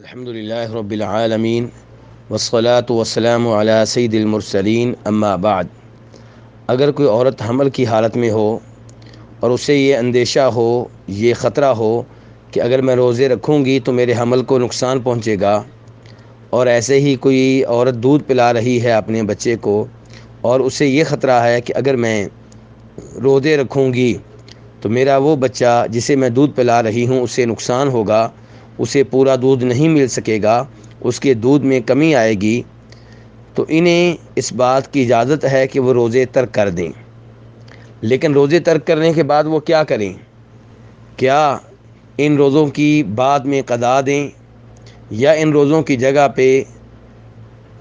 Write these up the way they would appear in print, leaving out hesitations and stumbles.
الحمدللہ رب العالمین والصلاة والسلام علی سید المرسلین اما بعد۔ اگر کوئی عورت حمل کی حالت میں ہو اور اسے یہ اندیشہ ہو، یہ خطرہ ہو کہ اگر میں روزے رکھوں گی تو میرے حمل کو نقصان پہنچے گا، اور ایسے ہی کوئی عورت دودھ پلا رہی ہے اپنے بچے کو اور اسے یہ خطرہ ہے کہ اگر میں روزے رکھوں گی تو میرا وہ بچہ جسے میں دودھ پلا رہی ہوں اسے نقصان ہوگا، اسے پورا دودھ نہیں مل سکے گا، اس کے دودھ میں کمی آئے گی، تو انہیں اس بات کی اجازت ہے کہ وہ روزے ترک کر دیں۔ لیکن روزے ترک کرنے کے بعد وہ کیا کریں؟ کیا ان روزوں کی بعد میں قضا دیں یا ان روزوں کی جگہ پہ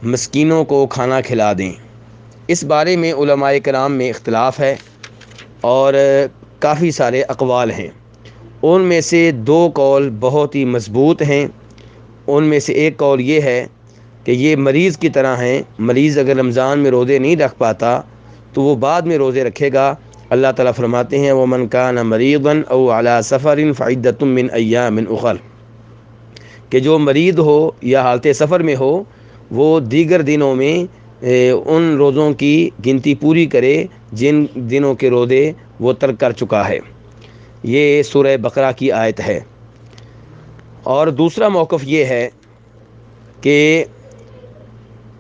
مسکینوں کو کھانا کھلا دیں؟ اس بارے میں علماء کرام میں اختلاف ہے اور کافی سارے اقوال ہیں۔ ان میں سے دو قول بہت ہی مضبوط ہیں۔ ان میں سے ایک قول یہ ہے کہ یہ مریض کی طرح ہیں، مریض اگر رمضان میں روزے نہیں رکھ پاتا تو وہ بعد میں روزے رکھے گا۔ اللہ تعالیٰ فرماتے ہیں وَمَنْ كَانَ مَرِيضًا أَوْ عَلَى سَفَرٍ فَعِدَّةٌ مِّنْ أَيَّامٍ أُخَرَ، کہ جو مریض ہو یا حالت سفر میں ہو وہ دیگر دنوں میں ان روزوں کی گنتی پوری کرے جن دنوں کے روزے وہ ترک کر چکا ہے۔ یہ سورہ بقرہ کی آیت ہے۔ اور دوسرا موقف یہ ہے کہ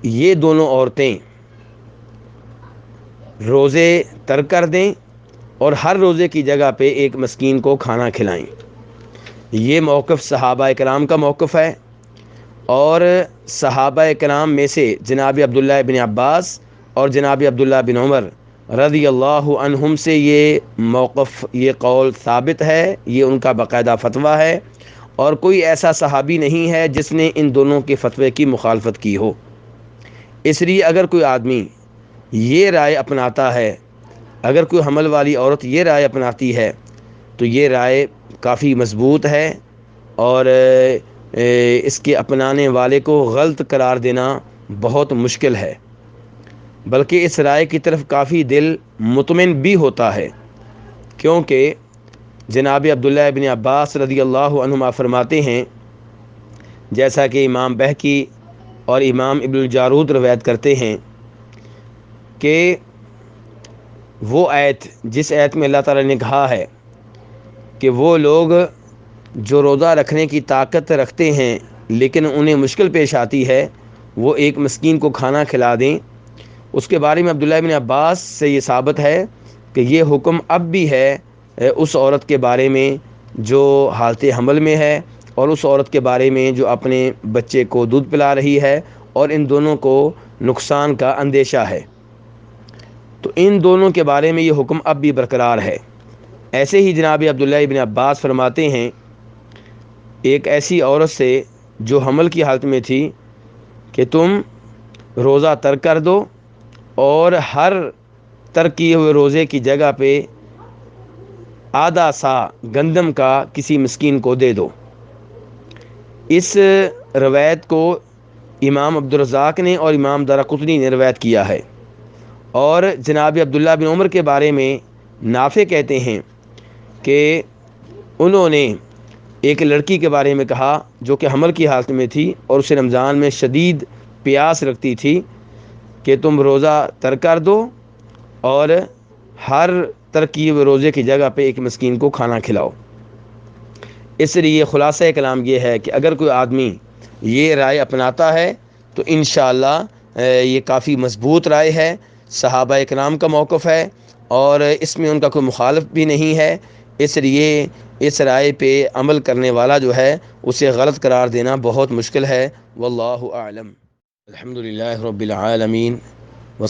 یہ دونوں عورتیں روزے ترک کر دیں اور ہر روزے کی جگہ پہ ایک مسکین کو کھانا کھلائیں۔ یہ موقف صحابہ کرام کا موقف ہے، اور صحابہ کرام میں سے جناب عبداللہ بن عباس اور جناب عبداللہ بن عمر رضی اللہ عنہم سے یہ موقف، یہ قول ثابت ہے، یہ ان کا باقاعدہ فتویٰ ہے، اور کوئی ایسا صحابی نہیں ہے جس نے ان دونوں کے فتوے کی مخالفت کی ہو۔ اس لیے اگر کوئی آدمی یہ رائے اپناتا ہے، اگر کوئی حمل والی عورت یہ رائے اپناتی ہے تو یہ رائے کافی مضبوط ہے، اور اس کے اپنانے والے کو غلط قرار دینا بہت مشکل ہے، بلکہ اس رائے کی طرف کافی دل مطمئن بھی ہوتا ہے، کیونکہ جناب عبداللہ ابن عباس رضی اللہ عنہما فرماتے ہیں، جیسا کہ امام بہقی اور امام ابن الجارود روایت کرتے ہیں کہ وہ آیت، جس آیت میں اللہ تعالیٰ نے کہا ہے کہ وہ لوگ جو روزہ رکھنے کی طاقت رکھتے ہیں لیکن انہیں مشکل پیش آتی ہے وہ ایک مسکین کو کھانا کھلا دیں، اس کے بارے میں عبداللہ بن عباس سے یہ ثابت ہے کہ یہ حکم اب بھی ہے اس عورت کے بارے میں جو حالت حمل میں ہے، اور اس عورت کے بارے میں جو اپنے بچے کو دودھ پلا رہی ہے اور ان دونوں کو نقصان کا اندیشہ ہے، تو ان دونوں کے بارے میں یہ حکم اب بھی برقرار ہے۔ ایسے ہی جناب عبداللہ ابن عباس فرماتے ہیں ایک ایسی عورت سے جو حمل کی حالت میں تھی کہ تم روزہ ترک کر دو اور ہر ترک کیے ہوئے روزے کی جگہ پہ آدھا سا گندم کا کسی مسکین کو دے دو۔ اس روایت کو امام عبدالرزاق نے اور امام دارقطنی نے روایت کیا ہے، اور جناب عبداللہ بن عمر کے بارے میں نافع کہتے ہیں کہ انہوں نے ایک لڑکی کے بارے میں کہا جو کہ حمل کی حالت میں تھی اور اسے رمضان میں شدید پیاس رکھتی تھی کہ تم روزہ ترک کر دو اور ہر ترک کیے ہوئے روزے کی جگہ پہ ایک مسکین کو کھانا کھلاؤ۔ اس لیے خلاصہ کلام یہ ہے کہ اگر کوئی آدمی یہ رائے اپناتا ہے تو انشاءاللہ یہ کافی مضبوط رائے ہے، صحابہ کرام کا موقف ہے، اور اس میں ان کا کوئی مخالف بھی نہیں ہے، اس لیے اس رائے پہ عمل کرنے والا جو ہے اسے غلط قرار دینا بہت مشکل ہے۔ واللہ اعلم۔ الحمدللہ رب العالمین